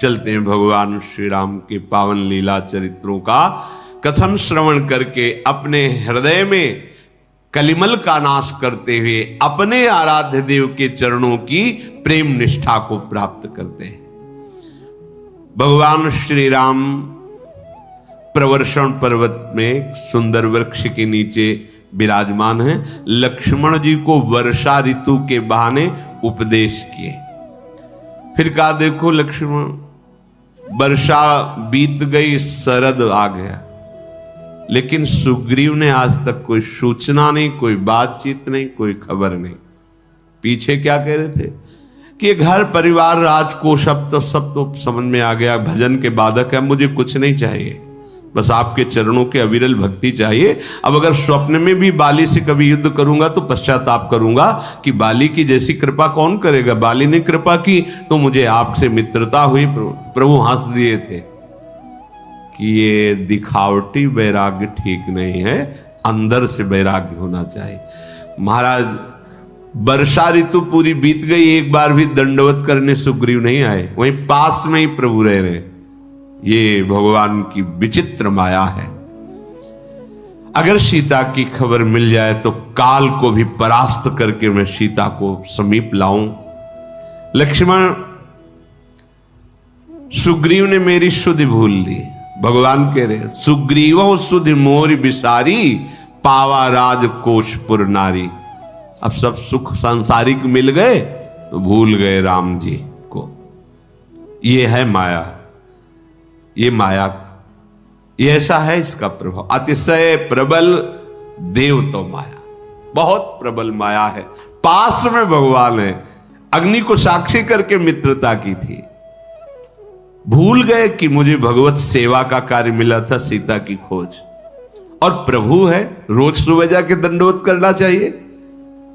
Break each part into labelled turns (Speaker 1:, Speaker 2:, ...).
Speaker 1: चलते हैं भगवान श्री राम के पावन लीला चरित्रों का कथन श्रवण करके अपने हृदय में कलिमल का नाश करते हुए अपने आराध्य देव के चरणों की प्रेम निष्ठा को प्राप्त करते हैं। भगवान श्री राम प्रवर्षण पर्वत में सुंदर वृक्ष के नीचे विराजमान हैं। लक्ष्मण जी को वर्षा ऋतु के बहाने उपदेश किए। फिर कहा देखो लक्ष्मण, वर्षा बीत गई, शरद आ गया, लेकिन सुग्रीव ने आज तक कोई सूचना नहीं, कोई बातचीत नहीं, कोई खबर नहीं। पीछे क्या कह रहे थे कि घर परिवार राजकोष सब तो समझ में आ गया, भजन के बाधक है, मुझे कुछ नहीं चाहिए, बस आपके चरणों के अविरल भक्ति चाहिए। अब अगर स्वप्न में भी बाली से कभी युद्ध करूंगा तो पश्चाताप करूंगा कि बाली की जैसी कृपा कौन करेगा। बाली ने कृपा की तो मुझे आपसे मित्रता हुई। प्रभु हंस दिए थे कि ये दिखावटी वैराग्य ठीक नहीं है, अंदर से वैराग्य होना चाहिए। महाराज वर्षा ऋतु पूरी बीत गई, एक बार भी दंडवत करने सुग्रीव नहीं आए, वहीं पास में ही प्रभु रह रहे। ये भगवान की विचित्र माया है। अगर सीता की खबर मिल जाए तो काल को भी परास्त करके मैं सीता को समीप लाऊं। लक्ष्मण, सुग्रीव ने मेरी सुधि भूल ली। भगवान कह रहे सुग्रीव सुधि मोर बिसारी, पावा राजकोषपुर नारी। अब सब सुख सांसारिक मिल गए तो भूल गए राम जी को। ये है माया, ये माया, ये ऐसा है इसका प्रभाव। अतिशय प्रबल देव तो माया, बहुत प्रबल माया है। पास में भगवान है, अग्नि को साक्षी करके मित्रता की थी। भूल गए कि मुझे भगवत सेवा का कार्य मिला था, सीता की खोज। और प्रभु है, रोज सुबह जाके दंडवत करना चाहिए।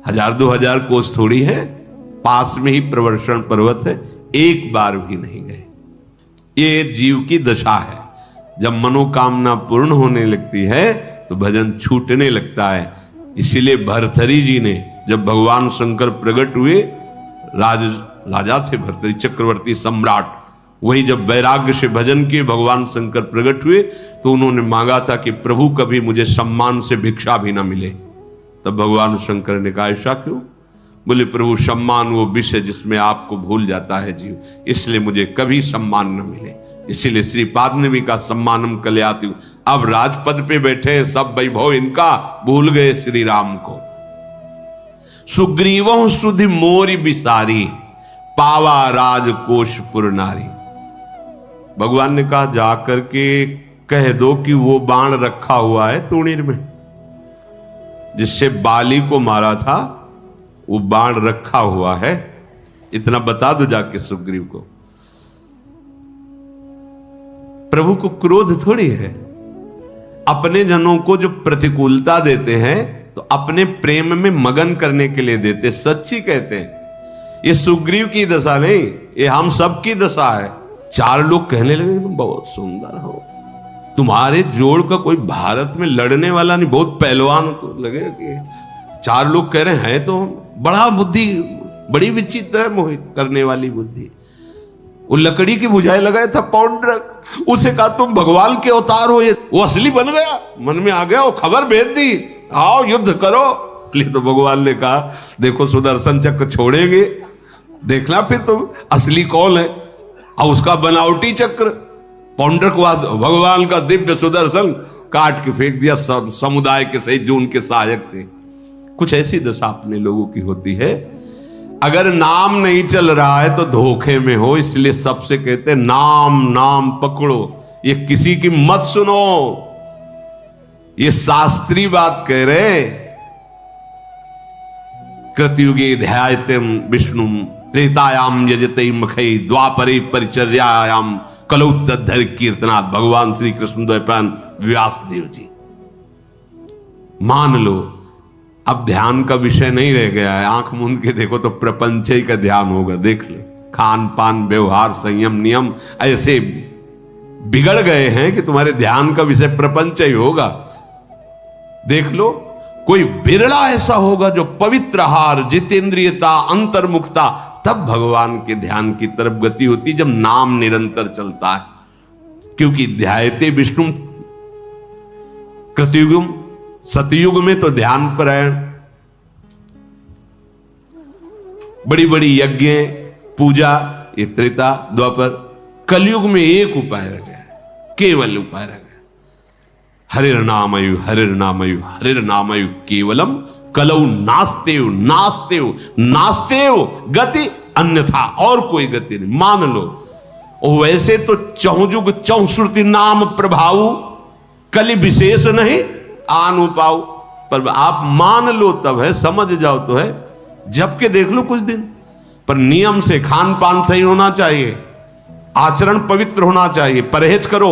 Speaker 1: 1000-2000 कोस थोड़ी है, पास में ही प्रवर्षण पर्वत है, एक बार भी नहीं गए। ये जीव की दशा है। जब मनोकामना पूर्ण होने लगती है तो भजन छूटने लगता है। इसीलिए भरथरी जी ने, जब भगवान शंकर प्रकट हुए, राजा थे भरथरी, चक्रवर्ती सम्राट, वही जब वैराग्य से भजन किए भगवान शंकर प्रकट हुए तो उन्होंने मांगा था कि प्रभु कभी मुझे सम्मान से भिक्षा भी ना मिले। तब भगवान शंकर ने कहा ऐसा क्यों? बोले प्रभु, सम्मान वो विषय जिसमें आपको भूल जाता है जीव, इसलिए मुझे कभी सम्मान न मिले। इसीलिए श्रीपाद ने भी कहा सम्मानम कल्याति हूं। अब राजपद पे बैठे हैं, सब वैभव इनका, भूल गए श्री राम को। सुग्रीवों सुधि मोरी बिसारी, पावा राजकोषपुर नारी। भगवान ने कहा जाकर के कह दो कि वो बाण रखा हुआ है तूणीर में, जिससे बाली को मारा था, वो बाण रखा हुआ है। इतना बता दो जाके सुग्रीव को। प्रभु को क्रोध थोड़ी है। अपने जनों को जो प्रतिकूलता देते हैं तो अपने प्रेम में मगन करने के लिए देते, सच्ची कहते हैं। ये सुग्रीव की दशा नहीं, ये हम सब की दशा है। 4 लोग कहने लगे तुम बहुत सुंदर हो, तुम्हारे जोड़ का कोई भारत में लड़ने वाला नहीं, बहुत पहलवान तो लगे कि 4 लोग कह रहे हैं तो बड़ा बुद्धि, बड़ी विचित्र है, मोहित करने वाली बुद्धि। वो लकड़ी की भुजाएं लगाए था पौंड्रक, उसे कहा तुम भगवान के अवतार हो, ये वो असली बन गया, मन में आ गया, वो खबर भेज दी, आओ युद्ध करो। तो भगवान ने कहा देखो सुदर्शन चक्र छोड़ेंगे, देखना फिर तुम असली कौन है। और उसका बनावटी चक्र पौंड्रकवाद, भगवान का दिव्य सुदर्शन काट के फेंक दिया। सब समुदाय के सही जो उनके सहायक थे। कुछ ऐसी दशा अपने लोगों की होती है। अगर नाम नहीं चल रहा है तो धोखे में हो, इसलिए सबसे कहते हैं नाम नाम पकड़ो, ये किसी की मत सुनो। ये शास्त्रीय बात कह रहे। कृतयुगे ध्यायतेम विष्णुम, त्रेतायाम यजते मखई, द्वापरे परिचर्यायाम, कलौ तद्धर कीर्तनाथ। भगवान श्री कृष्ण द्वैपायन व्यास देव जी। मान लो अब ध्यान का विषय नहीं रह गया है। आंख मूंद के देखो तो प्रपंच ही का ध्यान होगा। देख ले, खान पान व्यवहार संयम नियम ऐसे बिगड़ गए हैं कि तुम्हारे ध्यान का विषय प्रपंच ही होगा। देख लो, कोई बिरला ऐसा होगा जो पवित्र आहार, जितेंद्रियता, अंतर्मुखता तब भगवान के ध्यान की तरफ गति होती, जब नाम निरंतर चलता है। क्योंकि ध्यायते विष्णु, कृतयुग सतयुग में तो ध्यान परायण, बड़ी बड़ी यज्ञ पूजा, ये त्रेता द्वापर। कलयुग में एक उपाय रह गया, केवल उपाय रह गया, हरिर्नामयु हरिर्नामयु हरिर्नामयु केवलम कलौ नास्तेव नास्तेव नास्तेव गति अन्यथा, और कोई गति नहीं, मान लो। और वैसे तो चहुजुग चहुश्रुति नाम प्रभाव, कलि विशेष नहीं आनु पाऊ, पर आप मान लो तब है, समझ जाओ तो है, जबकि देख लो कुछ दिन। पर नियम से, खान पान सही होना चाहिए, आचरण पवित्र होना चाहिए, परहेज करो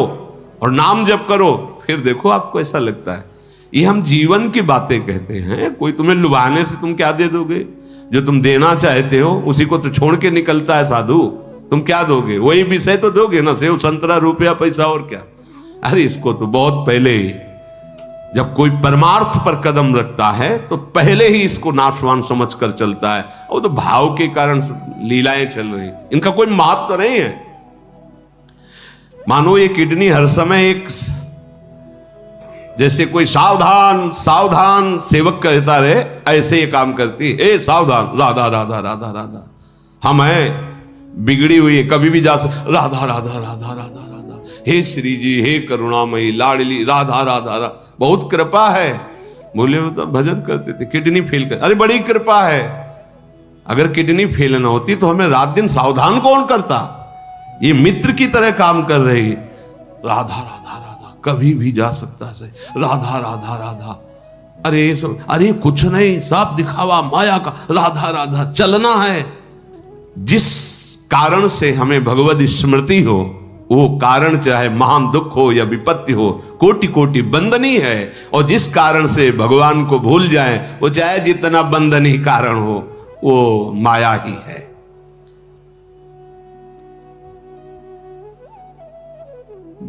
Speaker 1: और नाम जप करो, फिर देखो आपको ऐसा लगता है। ये हम जीवन की बातें कहते हैं, कोई तुम्हें लुभाने से तुम क्या दे दोगे? जो तुम देना चाहते हो उसी को तो छोड़ के निकलता है साधु, तुम क्या दोगे? वही विषय तो दोगे ना, सेव संतरा रुपया पैसा और क्या। अरे इसको तो बहुत पहले ही, जब कोई परमार्थ पर कदम रखता है तो पहले ही इसको नाशवान समझकर चलता है। वो तो भाव के कारण लीलाएं चल रही, इनका कोई महत्व तो नहीं है। मानो ये किडनी हर समय एक, जैसे कोई सावधान सावधान सेवक कहता रहे, ऐसे ये काम करती है। ए सावधान, राधा राधा राधा राधा, हम हैं बिगड़ी हुई है, कभी भी जा सकते, राधा राधा राधा राधा राधा, हे श्री जी, हे करुणामयी लाडली राधा राधा राधा, बहुत कृपा है। बोले वो तो भजन करते थे, किडनी फेल कर, अरे बड़ी कृपा है। अगर किडनी फेल ना होती तो हमें रात दिन सावधान कौन करता? ये मित्र की तरह काम कर रही, राधा राधा राधा, कभी भी जा सकता है, राधा राधा राधा। अरे सब, अरे कुछ नहीं, सब दिखावा माया का, राधा राधा चलना है। जिस कारण से हमें भगवद स्मृति हो, वो कारण चाहे महान दुख हो या विपत्ति हो, कोटि कोटि बंधनी है। और जिस कारण से भगवान को भूल जाए, वो चाहे जितना बंधनी कारण हो, वो माया ही है।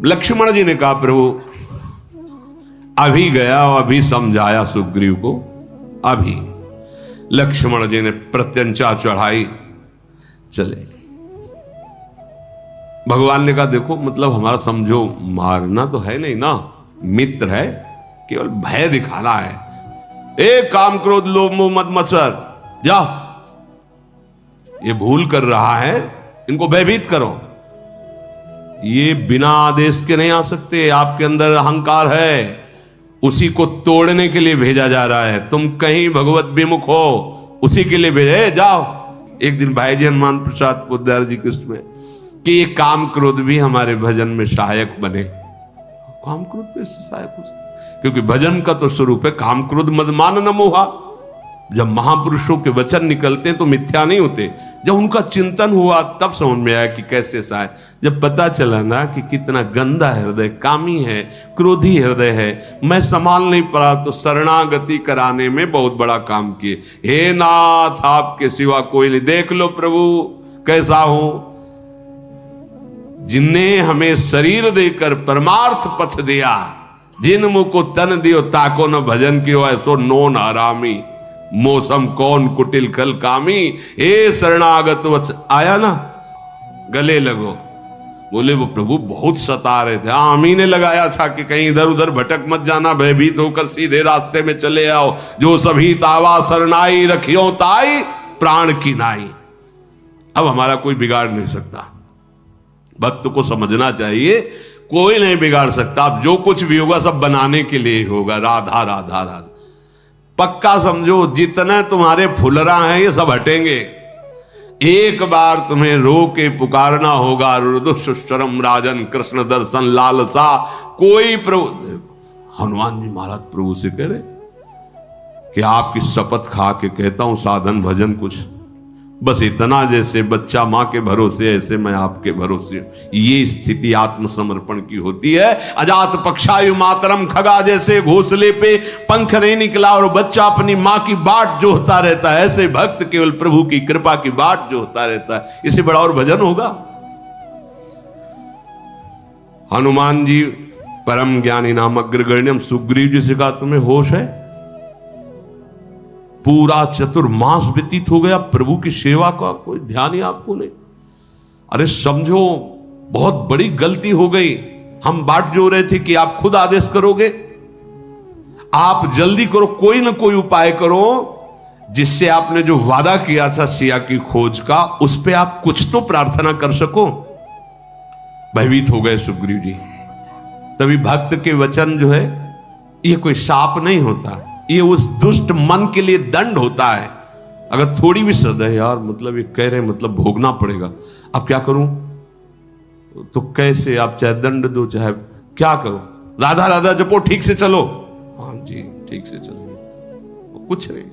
Speaker 1: लक्ष्मण जी ने कहा, प्रभु अभी गया और अभी समझाया सुग्रीव को। अभी लक्ष्मण जी ने प्रत्यंचा चढ़ाई, चले। भगवान ने कहा, देखो मतलब हमारा समझो मारना तो है नहीं ना, मित्र है, केवल भय दिखाना है। एक काम क्रोध लोभ मोह मद मत्सर, जाओ, ये भूल कर रहा है, इनको भयभीत करो। ये बिना आदेश के नहीं आ सकते, आपके अंदर अहंकार है, उसी को तोड़ने के लिए भेजा जा रहा है। तुम कहीं भगवत विमुख हो, उसी के लिए भेजे, जाओ। एक दिन भाई जी हनुमान प्रसाद पोद्दार जी के उसमें कि ये काम क्रोध भी हमारे भजन में सहायक बने। काम क्रोध कैसे सहायक हो सकते? क्योंकि भजन का तो स्वरूप है काम क्रोध मद मान न मोहा। जब महापुरुषों के वचन निकलते तो मिथ्या नहीं होते। जब उनका चिंतन हुआ तब समझ में आया कि कैसे सहायक। जब पता चला ना कि कितना गंदा हृदय, कामी है, क्रोधी हृदय है, मैं संभाल नहीं पड़ा, तो शरणागति कराने में बहुत बड़ा काम किए। हे नाथ, आपके सिवा कोई नहीं, देख लो प्रभु कैसा हूं। जिनने हमें शरीर देकर परमार्थ पथ दिया, जिन मुख को तन दियो ताको न भजन कियो, ऐसो नोन हरामी मौसम कौन कुटिल कल कामी। ए शरणागत वत्स, आया ना, गले लगो। बोले वो प्रभु बहुत सता रहे थे। हम ही ने लगाया था कि कहीं इधर उधर भटक मत जाना, भयभीत होकर सीधे रास्ते में चले आओ। जो सभी तावा सरनाई रखियो ताई प्राण की नाई। अब हमारा कोई बिगाड़ नहीं सकता। भक्त को समझना चाहिए, कोई नहीं बिगाड़ सकता। अब जो कुछ भी होगा सब बनाने के लिए होगा। राधा राधा राधा पक्का समझो, जितने तुम्हारे फुलरा हैं ये सब हटेंगे। एक बार तुम्हें रो के पुकारना होगा, रुदुश्वरम राजन कृष्ण दर्शन लालसा। कोई प्रभु, हनुमान जी महाराज प्रभु से कह रहे कि आपकी शपथ खा के कहता हूं साधन भजन कुछ बस इतना, जैसे बच्चा मां के भरोसे ऐसे मैं आपके भरोसे। ये स्थिति आत्मसमर्पण की होती है। अजात पक्षायु मातरम खगा, जैसे घोंसले पे पंख नहीं निकला और बच्चा अपनी मां की बाट जोहता रहता है, ऐसे भक्त केवल प्रभु की कृपा की बाट जोहता रहता है। इससे बड़ा और भजन होगा? हनुमान जी परम ज्ञानी नाम अग्रगण्यम, सुग्रीव जी से कहा तुम्हें होश है? पूरा चतुर्मास व्यतीत हो गया, प्रभु की सेवा का कोई ध्यान ही आपको नहीं। अरे समझो बहुत बड़ी गलती हो गई। हम बाट जो रहे थे कि आप खुद आदेश करोगे, आप जल्दी करो, कोई ना कोई उपाय करो जिससे आपने जो वादा किया था सिया की खोज का, उस पे आप कुछ तो प्रार्थना कर सको। भयभीत हो गए सुग्रीव जी। तभी भक्त के वचन जो है, ये कोई शाप नहीं होता, ये उस दुष्ट मन के लिए दंड होता है। अगर थोड़ी भी श्रद्धा है, यार मतलब ये कह रहे हैं मतलब भोगना पड़ेगा, अब क्या करूं, तो कैसे आप चाहे दंड दो चाहे क्या करो, राधा राधा जपो, ठीक से चलो। हाँ जी ठीक से चलो, कुछ नहीं,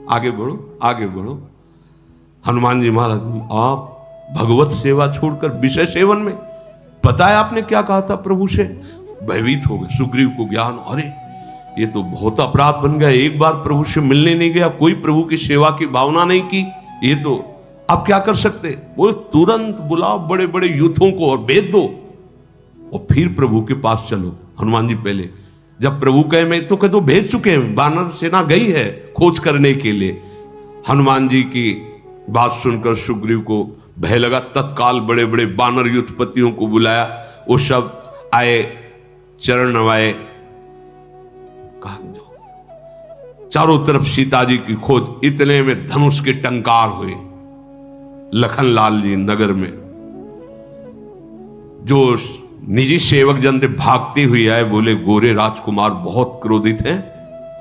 Speaker 1: आगे बढ़ो आगे बढ़ो। हनुमान जी महाराज, आप भगवत सेवा छोड़कर विषय सेवन में, पता है आपने क्या कहा था प्रभु से? भयभीत हो गए। सुग्रीव को ज्ञान, अरे ये तो बहुत अपराध बन गया, एक बार प्रभु से मिलने नहीं गया, कोई प्रभु की सेवा की भावना नहीं की, ये तो अब क्या कर सकते? बोले तुरंत बुलाओ बड़े बड़े यूथों को और भेज दो और फिर प्रभु के पास चलो। हनुमान जी पहले जब प्रभु कहे मैं तो कह दो भेज चुके हैं, वानर सेना गई है खोज करने के लिए। हनुमान जी की बात सुनकर सुग्रीव को भय लगा, तत्काल बड़े बड़े वानर युद्धपतियों को बुलाया, वो सब आए, चरण नवाए, कहा चारों तरफ सीता जी की खोज। इतने में धनुष के टंकार हुए। लखनलाल जी नगर में जो निजी सेवक जन थे भागते हुए आए, बोले गोरे राजकुमार बहुत क्रोधित हैं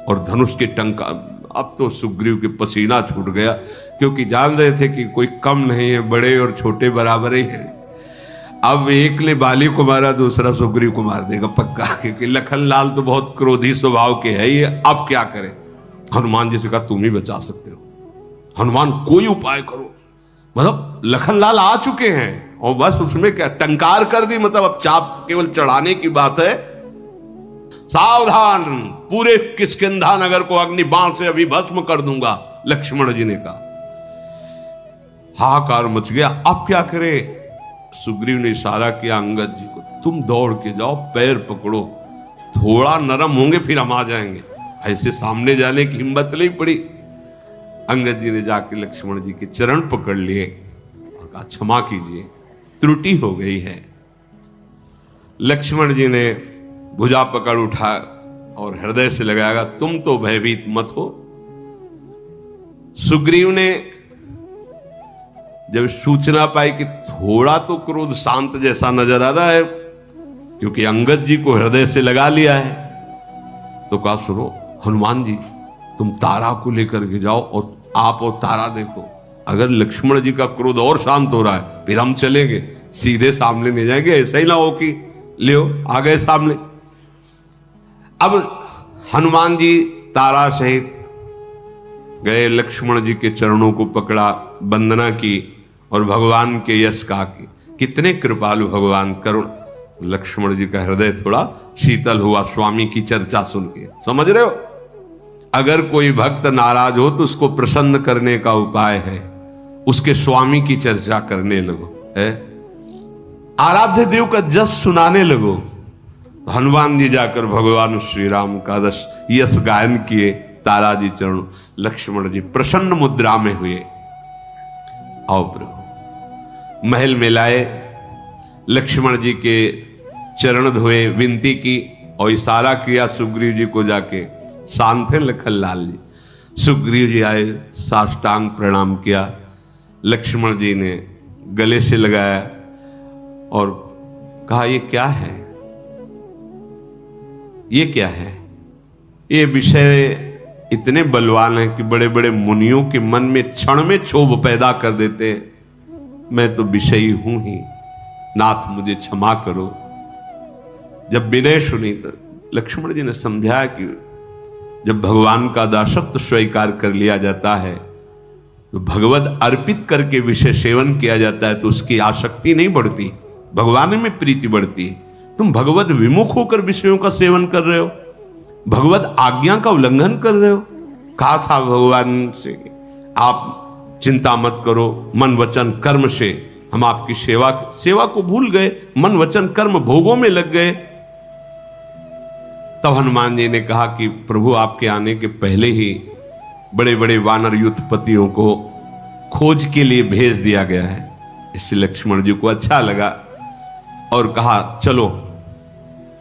Speaker 1: और धनुष के टंकार। अब तो सुग्रीव के पसीना छूट गया, क्योंकि जान रहे थे कि कोई कम नहीं है, बड़े और छोटे बराबर ही हैं। अब एक ने बाली को मारा, दूसरा सुग्रीव को मार देगा पक्का, क्योंकि लखनलाल तो बहुत क्रोधी स्वभाव के है ये। अब क्या करें? हनुमान जी से कहा तुम ही बचा सकते हो, हनुमान कोई उपाय करो। मतलब लखनलाल आ चुके हैं और बस उसमें क्या टंकार कर दी, मतलब अब चाप केवल चढ़ाने की बात है। सावधान, पूरे किष्किंधा नगर को अग्निबाण से अभी भस्म कर दूंगा, लक्ष्मण जी ने कहा। हाहाकार मच गया। अब क्या करे? सुग्रीव ने इशारा किया अंगद जी को, तुम दौड़ के जाओ, पैर पकड़ो, थोड़ा नरम होंगे फिर हम आ जाएंगे। ऐसे सामने जाने की हिम्मत नहीं पड़ी। अंगद जी ने जाके लक्ष्मण जी के चरण पकड़ लिए और कहा क्षमा कीजिए, त्रुटि हो गई है। लक्ष्मण जी ने भुजा पकड़ उठा और हृदय से लगाया, तुम तो भयभीत मत हो। सुग्रीव ने जब सूचना पाई कि थोड़ा तो क्रोध शांत जैसा नजर आ रहा है, क्योंकि अंगद जी को हृदय से लगा लिया है, तो कहा सुनो हनुमान जी, तुम तारा को लेकर के जाओ और आप और तारा देखो, अगर लक्ष्मण जी का क्रोध और शांत हो रहा है फिर हम चलेंगे, सीधे सामने नहीं जाएंगे, ऐसा ही ना हो कि लियो आ गए सामने। अब हनुमान जी तारा सहित गए, लक्ष्मण जी के चरणों को पकड़ा, वंदना की और भगवान के यश कहा कि कितने कृपालु भगवान, करुण। लक्ष्मण जी का हृदय थोड़ा शीतल हुआ स्वामी की चर्चा सुन के। समझ रहे हो, अगर कोई भक्त नाराज हो तो उसको प्रसन्न करने का उपाय है उसके स्वामी की चर्चा करने लगो, है आराध्य देव का जस सुनाने लगो। हनुमान जी जाकर भगवान श्री राम का रस यश गायन किए, तारा जी चरण, लक्ष्मण जी प्रसन्न मुद्रा में हुए। आओ प्रभु, महल में लाए, लक्ष्मण जी के चरण धोए, विनती की और इशारा किया सुग्रीव जी को, जाके शांत है लखनलाल जी। सुग्रीव जी आए, साष्टांग प्रणाम किया, लक्ष्मण जी ने गले से लगाया और कहा ये क्या है, ये क्या है? ये विषय इतने बलवान है कि बड़े बड़े मुनियों के मन में क्षण में क्षोभ पैदा कर देते हैं। मैं तो विषयी हूं ही, नाथ मुझे क्षमा करो। जब विनय सुनी तो लक्ष्मण जी ने समझाया कि जब भगवान का दासत्व स्वीकार कर लिया जाता है तो भगवत अर्पित करके विषय सेवन किया जाता है तो उसकी आसक्ति नहीं बढ़ती, भगवान में प्रीति बढ़ती है। तुम भगवत विमुख होकर विषयों का सेवन कर रहे हो, भगवत आज्ञा का उल्लंघन कर रहे हो। कहा था भगवान से आप चिंता मत करो, मन वचन कर्म से हम आपकी सेवा को भूल गए, मन वचन कर्म भोगों में लग गए। तब हनुमान जी ने कहा कि प्रभु आपके आने के पहले ही बड़े बड़े वानर युद्धपतियों को खोज के लिए भेज दिया गया है। इससे लक्ष्मण जी को अच्छा लगा और कहा चलो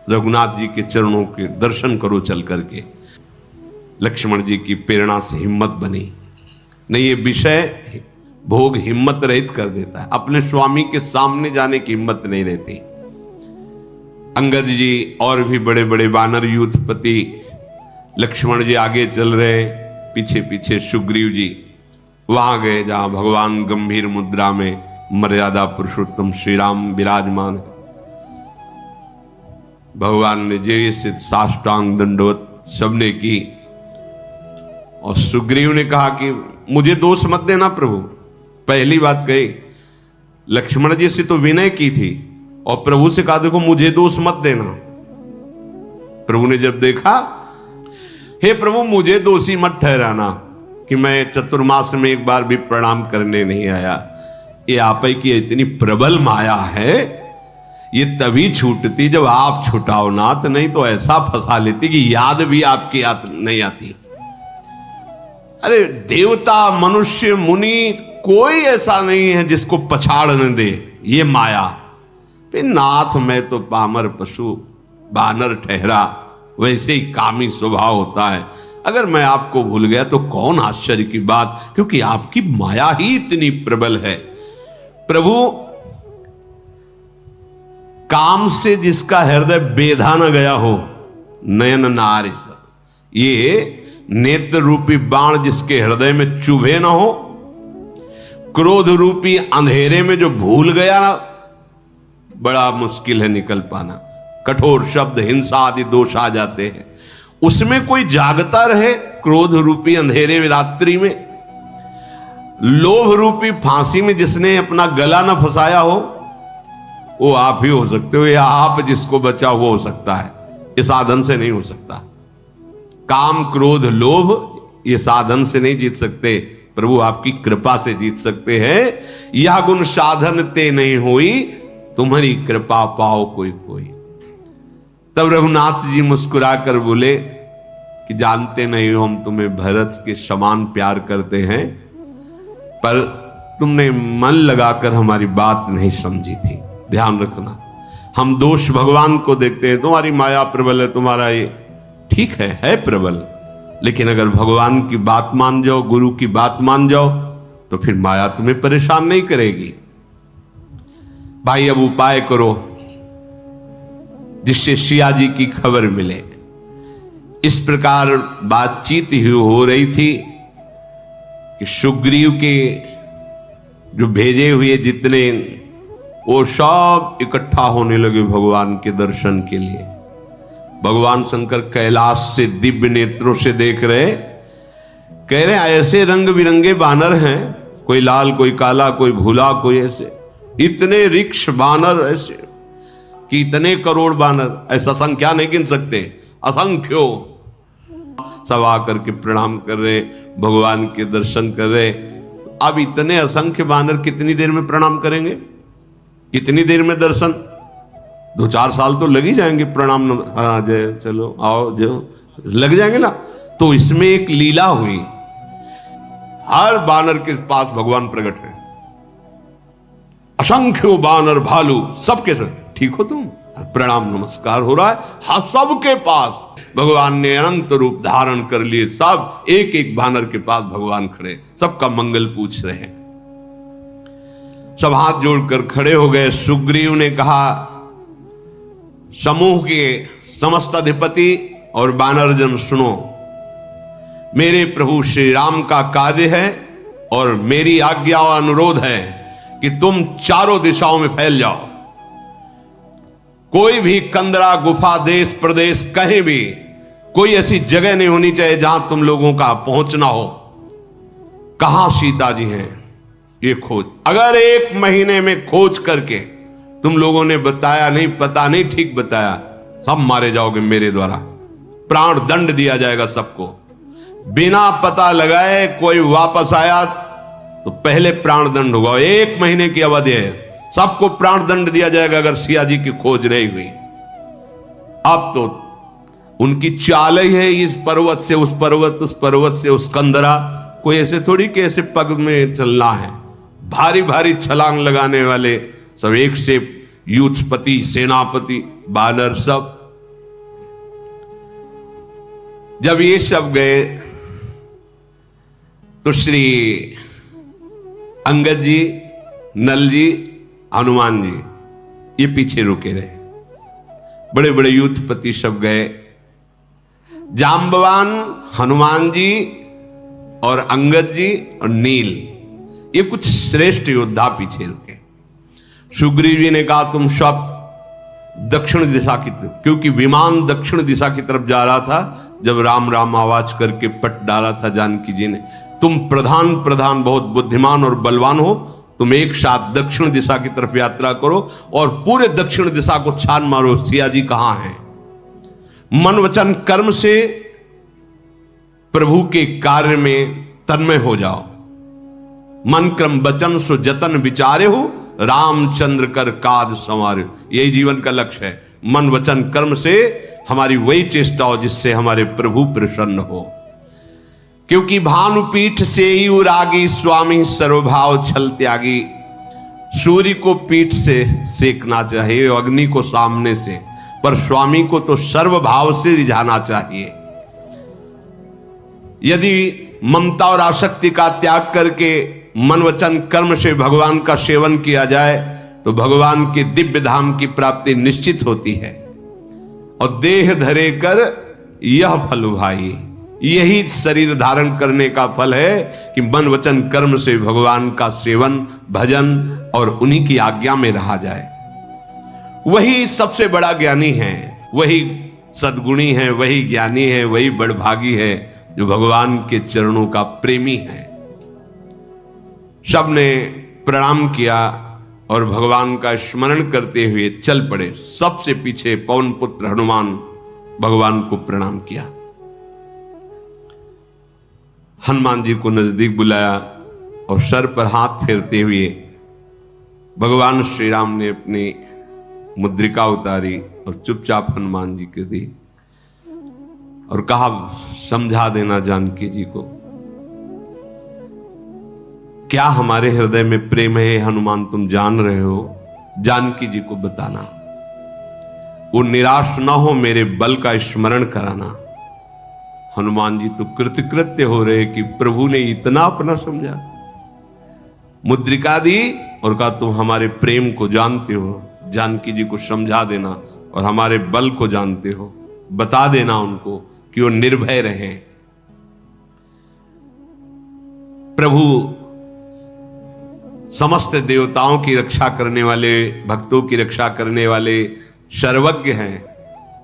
Speaker 1: रघुनाथ जी के चरणों के दर्शन करो चल करके। लक्ष्मण जी की प्रेरणा से हिम्मत बनी। नहीं, ये विषय भोग हिम्मत रहित कर देता है, अपने स्वामी के सामने जाने की हिम्मत नहीं रहती। अंगद जी और भी बड़े बड़े वानर युद्धपति, लक्ष्मण जी आगे चल रहे, पीछे पीछे सुग्रीव जी वहां गए जहां भगवान गंभीर मुद्रा में मर्यादा पुरुषोत्तम श्री राम विराजमान है। भगवान ने जय साष्टांग दंडवत सबने की और सुग्रीव ने कहा कि मुझे दोष मत देना प्रभु। पहली बात कही, लक्ष्मण जी से तो विनय की थी और प्रभु से कहा देखो मुझे दोष मत देना। प्रभु ने जब देखा, हे प्रभु मुझे दोषी मत ठहराना कि मैं चतुर्मास में एक बार भी प्रणाम करने नहीं आया। ये आप ही की इतनी प्रबल माया है, ये तभी छूटती जब आप छुटाओ नाथ, नहीं तो ऐसा फंसा लेती कि याद भी आपकी नहीं आती। अरे देवता मनुष्य मुनि कोई ऐसा नहीं है जिसको पछाड़ न दे ये माया। फिर नाथ मैं तो पामर पशु बानर ठहरा, वैसे ही कामी स्वभाव होता है। अगर मैं आपको भूल गया तो कौन आश्चर्य की बात, क्योंकि आपकी माया ही इतनी प्रबल है। प्रभु काम से जिसका हृदय बेधा न गया हो, नयन नारी, ये नेत्र रूपी बाण जिसके हृदय में चुभे न हो, क्रोध रूपी अंधेरे में जो भूल गया, बड़ा मुश्किल है निकल पाना। कठोर शब्द हिंसा आदि दोष आ जाते हैं। उसमें कोई जागता रहे क्रोध रूपी अंधेरे में रात्रि में, लोभ रूपी फांसी में जिसने अपना गला न फंसाया हो, वो आप ही हो सकते हो, या आप जिसको बचा वो हो सकता है। ये साधन से नहीं हो सकता। काम क्रोध लोभ ये साधन से नहीं जीत सकते, प्रभु आपकी कृपा से जीत सकते हैं। यह गुण साधन ते नहीं हुई, तुम्हारी कृपा पाओ कोई कोई। तब रघुनाथ जी मुस्कुरा कर बोले कि जानते नहीं हो हम तुम्हें भरत के समान प्यार करते हैं, पर तुमने मन लगाकर हमारी बात नहीं समझी थी। ध्यान रखना, हम दोष भगवान को देखते हैं। तुम्हारी माया प्रबल है, तुम्हारा ये ठीक है प्रबल, लेकिन अगर भगवान की बात मान जाओ, गुरु की बात मान जाओ, तो फिर माया तुम्हें परेशान नहीं करेगी। भाई अब उपाय करो जिससे सिया जी की खबर मिले। इस प्रकार बातचीत ही हो रही थी कि सुग्रीव के जो भेजे हुए जितने, वो सब इकट्ठा होने लगे भगवान के दर्शन के लिए। भगवान शंकर कैलाश से दिव्य नेत्रों से देख रहे, कह रहे ऐसे रंग बिरंगे बानर हैं, कोई लाल कोई काला कोई भूला कोई ऐसे, इतने रिक्ष बानर ऐसे कि इतने करोड़ बानर, ऐसा संख्या नहीं गिन सकते, असंख्यो। सब आकर के प्रणाम कर रहे, भगवान के दर्शन कर रहे। अब इतने असंख्य बानर कितनी देर में प्रणाम करेंगे, कितनी देर में दर्शन? 2-4 साल तो लग ही जाएंगे प्रणाम। हाँ जय, चलो आओ जो लग जाएंगे ना। तो इसमें एक लीला हुई, हर बानर के पास भगवान प्रकट है। असंख्यो बानर भालू सबके सब, ठीक हो तुम, प्रणाम नमस्कार हो रहा है। हाँ सबके पास भगवान ने अनंत रूप धारण कर लिए। सब एक एक बानर के पास भगवान खड़े, सबका मंगल पूछ रहे हैं। सब हाथ जोड़कर खड़े हो गए। सुग्रीव ने कहा, समूह के समस्त अधिपति और बानरजन सुनो, मेरे प्रभु श्री राम का कार्य है और मेरी आज्ञा और अनुरोध है कि तुम चारों दिशाओं में फैल जाओ। कोई भी कंदरा गुफा देश प्रदेश कहीं भी कोई ऐसी जगह नहीं होनी चाहिए जहां तुम लोगों का पहुंचना हो। कहां सीता जी हैं ये खोज। अगर 1 महीने में खोज करके तुम लोगों ने बताया नहीं, पता नहीं ठीक बताया, सब मारे जाओगे मेरे द्वारा, प्राण दंड दिया जाएगा सबको। बिना पता लगाए कोई वापस आया तो पहले प्राण दंड होगा। 1 महीने की अवधि है, सबको प्राण दंड दिया जाएगा अगर सिया जी की खोज नहीं हुई। अब तो उनकी चाल ही है इस पर्वत से उस पर्वत से उस कंदरा। कोई ऐसे थोड़ी कि ऐसे पग में चलना है, भारी भारी छलांग लगाने वाले सब, एक से युद्धपति, सेनापति, बानर सब। जब ये सब गए तो श्री अंगद जी, नल जी, हनुमान जी ये पीछे रुके रहे। बड़े बड़े युद्धपति सब गए। जाम्बवान, हनुमान जी और अंगद जी और नील, ये कुछ श्रेष्ठ योद्धा पीछे रुके। सुग्रीव जी ने कहा तुम सब दक्षिण दिशा की तरफ, क्योंकि विमान दक्षिण दिशा की तरफ जा रहा था जब राम राम आवाज करके पट डाला था जानकी जी ने। तुम प्रधान बहुत बुद्धिमान और बलवान हो, तुम एक साथ दक्षिण दिशा की तरफ यात्रा करो और पूरे दक्षिण दिशा को छान मारो, सिया जी कहां हैं। मन वचन कर्म से प्रभु के कार्य में तन्मय हो जाओ। मन क्रम वचन सो जतन विचारे हो, रामचंद्र कर काज संवारे। यही जीवन का लक्ष्य है। मन वचन कर्म से हमारी वही चेष्टा हो जिससे हमारे प्रभु प्रसन्न हो। क्योंकि भानुपीठ से ही उरागी, स्वामी सर्वभाव छल त्यागी। सूर्य को पीठ से सेकना चाहिए, अग्नि को सामने से, पर स्वामी को तो सर्वभाव से रिझाना चाहिए। यदि ममता और आसक्ति का त्याग करके मन वचन कर्म से भगवान का सेवन किया जाए तो भगवान के दिव्य धाम की प्राप्ति निश्चित होती है। और देह धरे कर यह फल भाई, यही शरीर धारण करने का फल है कि मन वचन कर्म से भगवान का सेवन, भजन और उन्हीं की आज्ञा में रहा जाए। वही सबसे बड़ा ज्ञानी है, वही सद्गुणी है, वही ज्ञानी है, वही बड़भागी है जो भगवान के चरणों का प्रेमी है। सबने प्रणाम किया और भगवान का स्मरण करते हुए चल पड़े। सबसे पीछे पवन पुत्र हनुमान भगवान को प्रणाम किया। हनुमान जी को नजदीक बुलाया और सर पर हाथ फेरते हुए भगवान श्री राम ने अपनी मुद्रिका उतारी और चुपचाप हनुमान जी को दी और कहा समझा देना जानकी जी को। क्या हमारे हृदय में प्रेम है हनुमान, तुम जान रहे हो, जानकी जी को बताना। वो निराश ना हो, मेरे बल का स्मरण कराना। हनुमान जी तो कृतकृत्य हो रहे कि प्रभु ने इतना अपना समझा। मुद्रिका दी और कहा तुम हमारे प्रेम को जानते हो, जानकी जी को समझा देना, और हमारे बल को जानते हो, बता देना उनको कि वो निर्भय रहें। प्रभु समस्त देवताओं की रक्षा करने वाले, भक्तों की रक्षा करने वाले सर्वज्ञ हैं,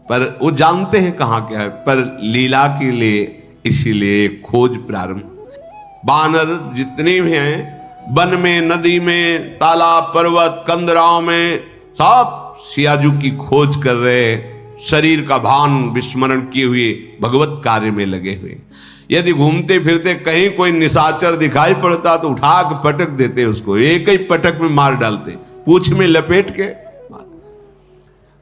Speaker 1: पर वो जानते हैं कहां क्या है। पर लीला के लिए इसीलिए खोज प्रारंभ। बानर जितने भी हैं, वन में, नदी में, तालाब, पर्वत, कंदराओं में, सब सियाजू की खोज कर रहे, शरीर का भान विस्मरण किए हुए भगवत कार्य में लगे हुए। यदि घूमते फिरते कहीं कोई निशाचर दिखाई पड़ता तो उठा के पटक देते, उसको एक ही पटक में मार डालते, पूंछ में लपेट के।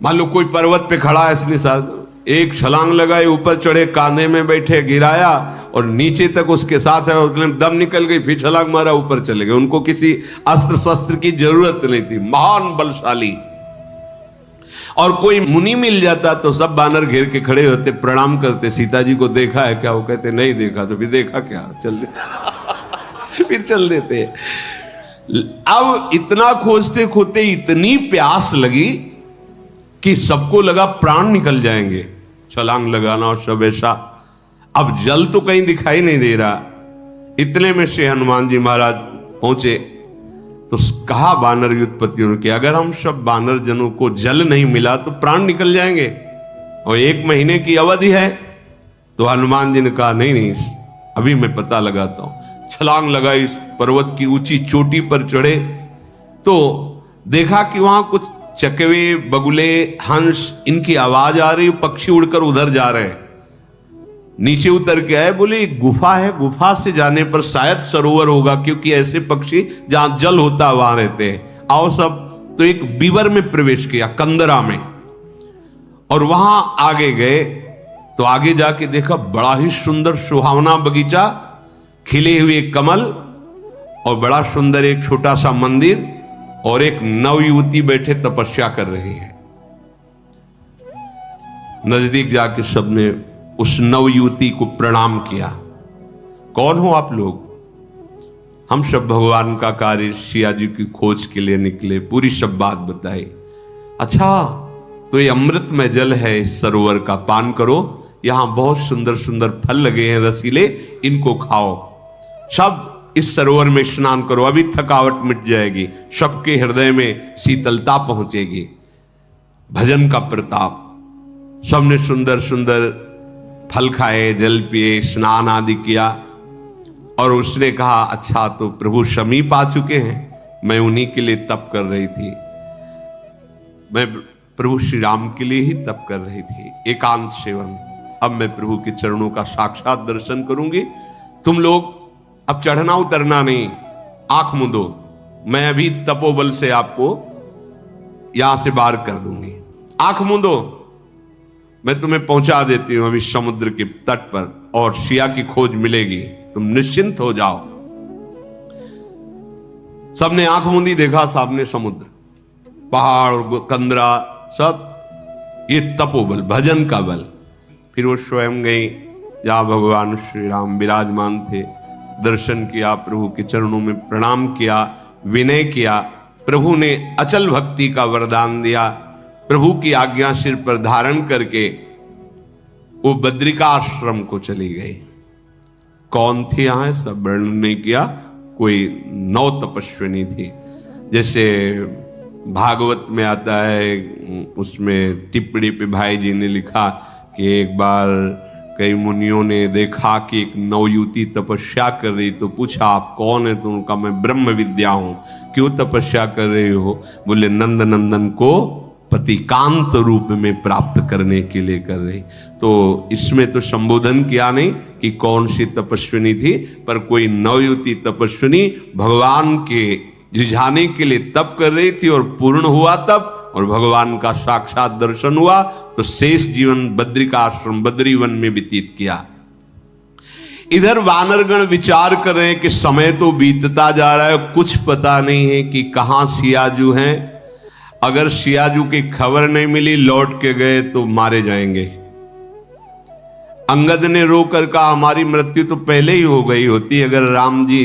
Speaker 1: मान लो कोई पर्वत पे खड़ा है निशाचर, एक छलांग लगाए, ऊपर चढ़े, कांधे में बैठे, गिराया और नीचे तक उसके साथ है, उसने दम निकल गई, फिर छलांग मारा, ऊपर चले गए। उनको किसी अस्त्र शस्त्र की जरूरत नहीं थी, महान बलशाली। और कोई मुनि मिल जाता तो सब बानर घेर के खड़े होते, प्रणाम करते, सीता जी को देखा है क्या? वो कहते नहीं देखा। तो फिर देखा क्या? चल दे फिर चल देते। अब इतना खोजते खोजते इतनी प्यास लगी कि सबको लगा प्राण निकल जाएंगे, छलांग लगाना और सब ऐसा। अब जल तो कहीं दिखाई नहीं दे रहा। इतने में से हनुमान जी महाराज पहुंचे तो कहा बानर युद्धपतियों ने कि अगर हम सब बानर जनों को जल नहीं मिला तो प्राण निकल जाएंगे और 1 महीने की अवधि है। तो हनुमान जी ने कहा नहीं नहीं, अभी मैं पता लगाता हूं। छलांग लगाई, पर्वत की ऊंची चोटी पर चढ़े तो देखा कि वहां कुछ चकवे, बगुले, हंस, इनकी आवाज आ रही, पक्षी उड़कर उधर जा रहे हैं। नीचे उतर के आए, बोले एक गुफा है, गुफा से जाने पर शायद सरोवर होगा, क्योंकि ऐसे पक्षी जहां जल होता है वहां रहते हैं, आओ सब। तो एक बीवर में प्रवेश किया, कंदरा में, और वहां आगे गए तो आगे जाके देखा बड़ा ही सुंदर सुहावना बगीचा, खिले हुए कमल और बड़ा सुंदर एक छोटा सा मंदिर और एक नवयुवती बैठे तपस्या कर रही है। नजदीक जाके सबने उस नवयुवती को प्रणाम किया। कौन हो आप लोग? हम सब भगवान का कार्य सिया जी की खोज के लिए निकले। पूरी सब बात बताई। अच्छा, तो ये अमृतमय जल है इस सरोवर का, पान करो। यहां बहुत सुंदर सुंदर फल लगे हैं रसीले, इनको खाओ। सब इस सरोवर में स्नान करो, अभी थकावट मिट जाएगी, सबके हृदय में शीतलता पहुंचेगी। भजन का प्रताप। सबने सुंदर सुंदर फल खाए, जल पिए, स्नान आदि किया। और उसने कहा, अच्छा तो प्रभु समीप आ चुके हैं, मैं उन्हीं के लिए तप कर रही थी, मैं प्रभु श्री राम के लिए ही तप कर रही थी, एकांत सेवन। अब मैं प्रभु के चरणों का साक्षात दर्शन करूंगी। तुम लोग अब चढ़ना उतरना नहीं, आंख मूंदो, मैं अभी तपोबल से आपको यहां से बाहर कर दूंगी। आंख मूंदो, मैं तुम्हें पहुंचा देती हूं अभी समुद्र के तट पर, और सिया की खोज मिलेगी, तुम निश्चिंत हो जाओ। सबने आंख मूंदी, देखा सामने समुद्र, पहाड़ और कंदरा सब, ये तपोबल, भजन का बल। फिर वो स्वयं गई जहां भगवान श्री राम विराजमान थे, दर्शन किया, प्रभु के चरणों में प्रणाम किया, विनय किया। प्रभु ने अचल भक्ति का वरदान दिया। प्रभु की आज्ञा सिर पर धारण करके वो बद्रिकाश्रम को चली गई। कौन थी यहां, सब वर्णन नहीं किया। कोई 9 तपस्विनी थी। जैसे भागवत में आता है, उसमें टिप्पणी पे भाई जी ने लिखा कि एक बार कई मुनियों ने देखा कि एक नवयुवती तपस्या कर रही, तो पूछा आप कौन है? तो उनका मैं ब्रह्म विद्या हूं। क्यों तपस्या कर रही हो? बोले नंद नंदन को पतिकांत रूप में प्राप्त करने के लिए कर रही। तो इसमें तो संबोधन किया नहीं कि कौन सी तपस्विनी थी, पर कोई नवयुवती तपस्विनी भगवान के रिझाने के लिए तप कर रही थी, और पूर्ण हुआ तप, और भगवान का साक्षात दर्शन हुआ। तो शेष जीवन बद्रिकाश्रम, बद्रीवन में व्यतीत किया। इधर वानरगण विचार कर रहे हैं कि समय तो बीतता जा रहा है, कुछ पता नहीं है कि कहां सियाजू हैं। अगर सियाजू की खबर नहीं मिली, लौट के गए तो मारे जाएंगे। अंगद ने रो कर कहा, हमारी मृत्यु तो पहले ही हो गई होती, अगर राम जी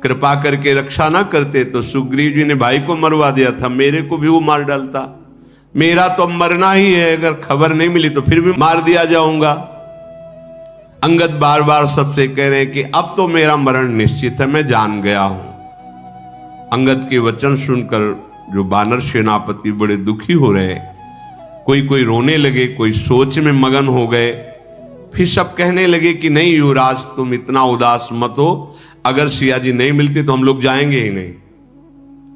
Speaker 1: कृपा करके रक्षा ना करते तो सुग्रीव जी ने भाई को मरवा दिया था, मेरे को भी वो मार डालता। मेरा तो मरना ही है, अगर खबर नहीं मिली तो फिर भी मार दिया जाऊंगा। अंगद बार बार सबसे कह रहे हैं कि अब तो मेरा मरण निश्चित है, मैं जान गया हूं। अंगद के वचन सुनकर जो बानर सेनापति बड़े दुखी हो रहे, कोई रोने लगे, कोई सोच में मगन हो गए। फिर सब कहने लगे कि नहीं युवराज, तुम इतना उदास मत हो, अगर सिया जी नहीं मिलती तो हम लोग जाएंगे ही नहीं,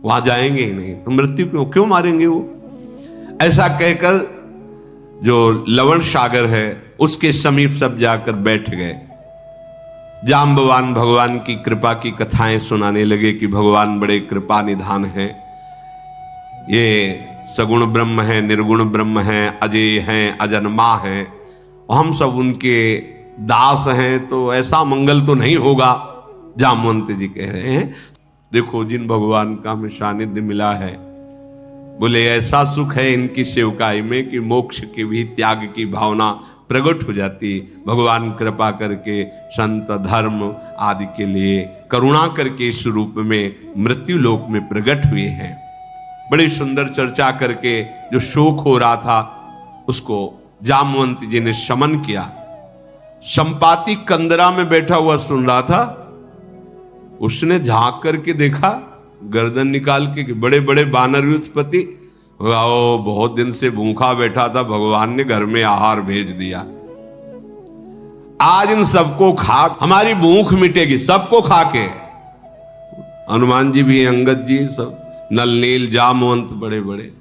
Speaker 1: वहां जाएंगे ही नहीं, तो मृत्यु क्यों मारेंगे वो। ऐसा कहकर जो लवण सागर है उसके समीप सब जाकर बैठ गए। जाम्बवान भगवान की कृपा की कथाएं सुनाने लगे कि भगवान बड़े कृपा निधान हैं, ये सगुण ब्रह्म है, निर्गुण ब्रह्म है, अजय हैं, अजन्मा हैं, हम सब उनके दास हैं, तो ऐसा मंगल तो नहीं होगा। जामवंत जी कह रहे हैं, देखो जिन भगवान का हमें सानिध्य मिला है, बोले ऐसा सुख है इनकी सेवकाई में कि मोक्ष की भी त्याग की भावना प्रकट हो जाती। भगवान कृपा करके संत धर्म आदि के लिए करुणा करके इस रूप में मृत्यु लोक में प्रकट हुए हैं। बड़ी सुंदर चर्चा करके जो शोक हो रहा था उसको जामवंत जी ने शमन किया। संपाति कंदरा में बैठा हुआ सुन रहा था, उसने झांक करके देखा, गर्दन निकाल के कि बड़े बड़े बानर उत्पत्ति, बहुत दिन से भूखा बैठा था, भगवान ने घर में आहार भेज दिया, आज इन सबको खा हमारी भूख मिटेगी, सबको खा के। हनुमान जी भी, अंगद जी, सब नल नील जामवंत बड़े बड़े,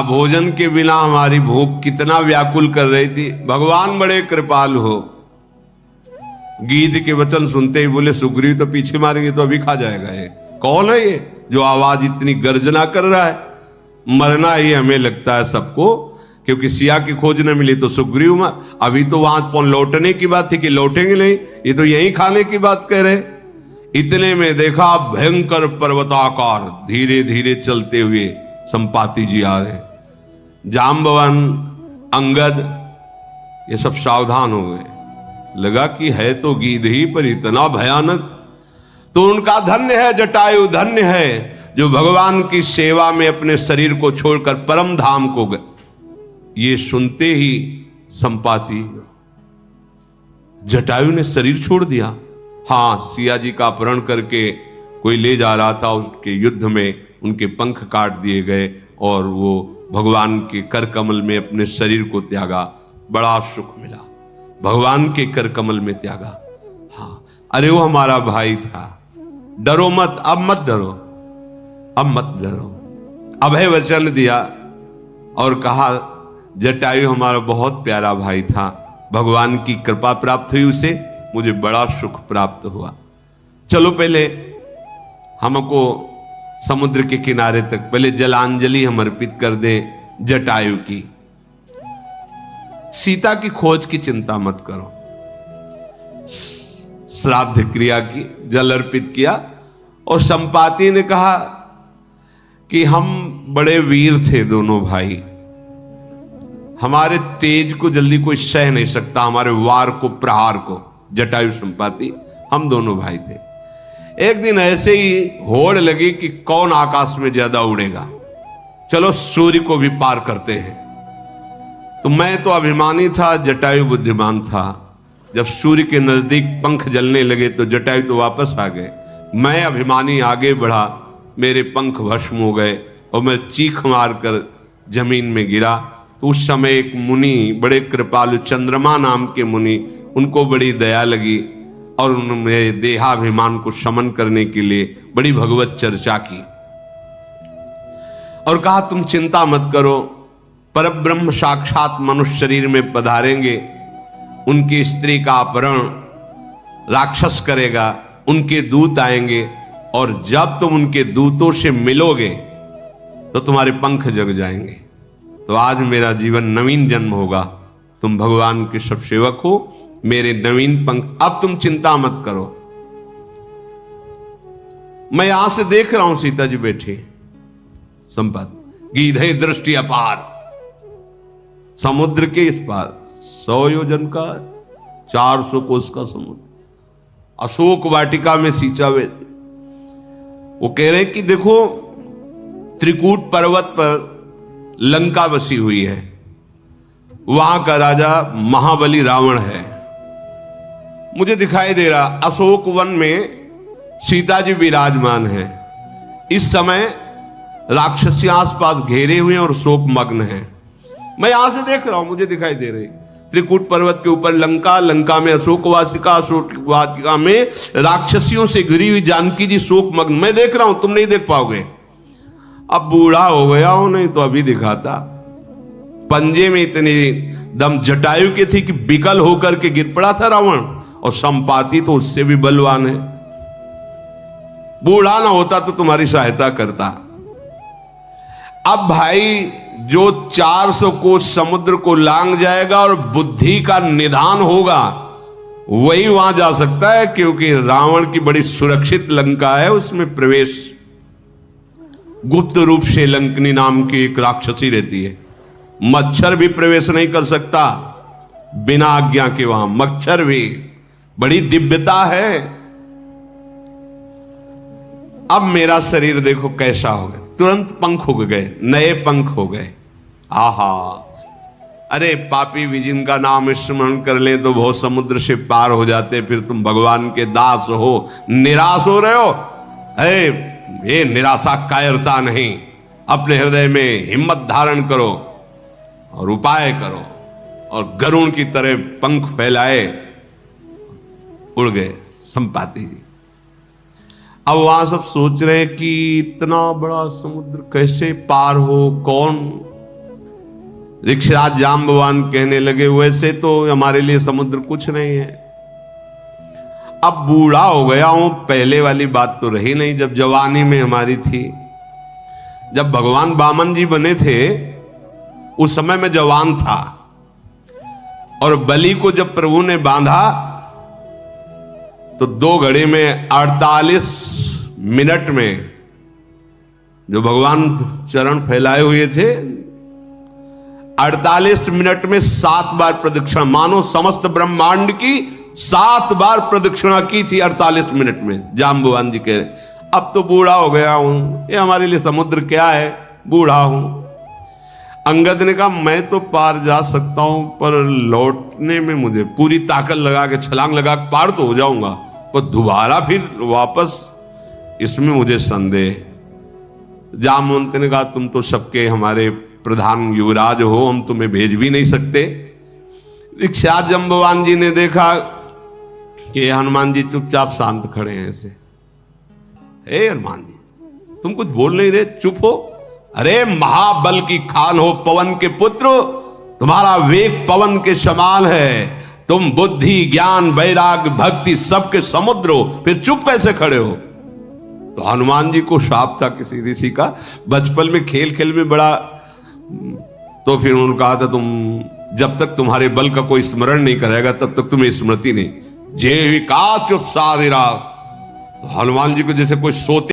Speaker 1: भोजन के बिना हमारी भूख कितना व्याकुल कर रही थी, भगवान बड़े कृपाल हो। गीध के वचन सुनते ही बोले सुग्रीव तो पीछे मारेंगे तो अभी खा जाएगा, ये कौन है ये जो आवाज इतनी गर्जना कर रहा है, मरना ही हमें लगता है सबको, क्योंकि सिया की खोज न मिली तो सुग्रीव में, अभी तो वहां लौटने की बात थी कि लौटेंगे नहीं, ये तो यहीं खाने की बात कह रहे। इतने में देखा भयंकर पर्वताकार धीरे धीरे चलते हुए संपाति जी आ रहे। जाम्बवन, अंगद ये सब सावधान हो गए, लगा कि है तो गीध ही पर इतना भयानक। तो उनका धन्य है, जटायु धन्य है जो भगवान की सेवा में अपने शरीर को छोड़कर परम धाम को गए। ये सुनते ही संपाति जटायु ने शरीर छोड़ दिया। हाँ, सिया जी का अपहरण करके कोई ले जा रहा था, उसके युद्ध में उनके पंख काट दिए गए और वो भगवान के कर कमल में अपने शरीर को त्यागा। बड़ा सुख मिला, भगवान के कर कमल में त्यागा। हाँ, अरे वो हमारा भाई था, डरो मत, अब मत डरो, अब मत डरो। अभय वचन दिया और कहा जटायु हमारा बहुत प्यारा भाई था, भगवान की कृपा प्राप्त हुई उसे, मुझे बड़ा सुख प्राप्त हुआ। चलो पहले हमको समुद्र के किनारे तक पहले जलांजलि हम अर्पित कर दें जटायु की। सीता की खोज की चिंता मत करो। श्राद्ध क्रिया की, जल अर्पित किया और संपाति ने कहा कि हम बड़े वीर थे दोनों भाई, हमारे तेज को जल्दी कोई सह नहीं सकता, हमारे वार को, प्रहार को। जटायु संपाति हम दोनों भाई थे। एक दिन ऐसे ही होड़ लगी कि कौन आकाश में ज्यादा उड़ेगा, चलो सूर्य को भी पार करते हैं। तो मैं तो अभिमानी था, जटायु बुद्धिमान था। जब सूर्य के नजदीक पंख जलने लगे तो जटायु तो वापस आ गए, मैं अभिमानी आगे बढ़ा, मेरे पंख भस्म हो गए और मैं चीख मारकर जमीन में गिरा। तो उस समय एक मुनि, बड़े कृपालु चंद्रमा नाम के मुनि, उनको बड़ी दया लगी और उन्होंने देहाभिमान को शमन करने के लिए बड़ी भगवत चर्चा की और कहा तुम चिंता मत करो, परब्रह्म साक्षात मनुष्य शरीर में पधारेंगे, उनकी स्त्री का अपहरण राक्षस करेगा, उनके दूत आएंगे और जब तुम उनके दूतों से मिलोगे तो तुम्हारे पंख जग जाएंगे। तो आज मेरा जीवन नवीन जन्म होगा, तुम भगवान के सब सेवक हो, मेरे नवीन पंख, अब तुम चिंता मत करो। मैं यहां से देख रहा हूं सीता जी बैठी, संपत गीधे दृष्टि अपार, समुद्र के इस पार 100 योजन का 400 कोस का समुद्र, अशोक वाटिका में सींचा हुए। वो कह रहे कि देखो त्रिकूट पर्वत पर लंका बसी हुई है, वहां का राजा महाबली रावण है, मुझे दिखाई दे रहा। अशोक वन में सीता जी विराजमान है, इस समय राक्षसी आसपास घेरे हुए और शोक मग्न है। मैं यहां से देख रहा हूं, मुझे दिखाई दे रही त्रिकूट पर्वत के ऊपर लंका, लंका में अशोक वाटिका, अशोक वाटिका में राक्षसियों से घिरी हुई जानकी जी शोक मग्न। मैं देख रहा हूं, तुम नहीं देख पाओगे। अब बूढ़ा हो गया हूं, नहीं तो अभी दिखाता। पंजे में इतनी दम जटायु के थी कि विकल होकर के गिर पड़ा था रावण, और संपाति तो उससे भी बलवान है। बूढ़ा ना होता तो तुम्हारी सहायता करता। अब भाई जो 400 कोस समुद्र को लांग जाएगा और बुद्धि का निधान होगा, वही वहां जा सकता है, क्योंकि रावण की बड़ी सुरक्षित लंका है, उसमें प्रवेश गुप्त रूप से लंकनी नाम की एक राक्षसी रहती है, मच्छर भी प्रवेश नहीं कर सकता बिना आज्ञा के। वहां मच्छर भी, बड़ी दिव्यता है। अब मेरा शरीर देखो कैसा हो गया, तुरंत पंख हो गए, नए पंख हो गए। आहा, अरे पापी विजिन का नाम स्मरण कर ले तो बहुत समुद्र से पार हो जाते, फिर तुम भगवान के दास हो, निराश हो रहे हो। ये निराशा कायरता नहीं, अपने हृदय में हिम्मत धारण करो और उपाय करो। और गरुण की तरह पंख फैलाए उड़ गए संपाति जी। अब वहां सब सोच रहे कि इतना बड़ा समुद्र कैसे पार हो, कौन। ऋक्षराज जाम्बवान कहने लगे वैसे तो हमारे लिए समुद्र कुछ नहीं है, अब बूढ़ा हो गया हूं, पहले वाली बात तो रही नहीं जब जवानी में हमारी थी। जब भगवान वामन जी बने थे उस समय में जवान था, और बलि को जब प्रभु ने बांधा तो 2 घड़ी में 48 मिनट में जो भगवान चरण फैलाए हुए थे, 48 मिनट में 7 बार प्रदक्षिणा, मानो समस्त ब्रह्मांड की 7 बार प्रदक्षिणा की थी 48 मिनट में। जाम्बुवान जी कह रहे अब तो बूढ़ा हो गया हूं, ये हमारे लिए समुद्र क्या है, बूढ़ा हूं। अंगद ने कहा मैं तो पार जा सकता हूं, पर लौटने में मुझे पूरी ताकत लगा के छलांग लगा के पार तो हो जाऊंगा, पर दोबारा फिर वापस इसमें मुझे संदेह। जामवंत ने कहा तुम तो सबके हमारे प्रधान युवराज हो, हम तुम्हें भेज भी नहीं सकते। रिक्शा जम्बवान जी ने देखा कि हनुमान जी चुपचाप शांत खड़े हैं ऐसे। हे हनुमान जी, तुम कुछ बोल नहीं रहे, चुप हो। अरे महाबल की खान हो, पवन के पुत्र, तुम्हारा वेग पवन के समान है, तुम बुद्धि ज्ञान वैराग्य भक्ति सबके समुद्र हो, फिर चुप कैसे खड़े हो। तो हनुमान जी को शाप था किसी ऋषि का, बचपन में खेल खेल में बड़ा, तो फिर उन्होंने कहा था तुम जब तक तुम्हारे बल का कोई स्मरण नहीं करेगा तब तक तुम्हें स्मृति नहीं। जे का चुप साधिरा, हनुमान जी को जैसे कोई सोते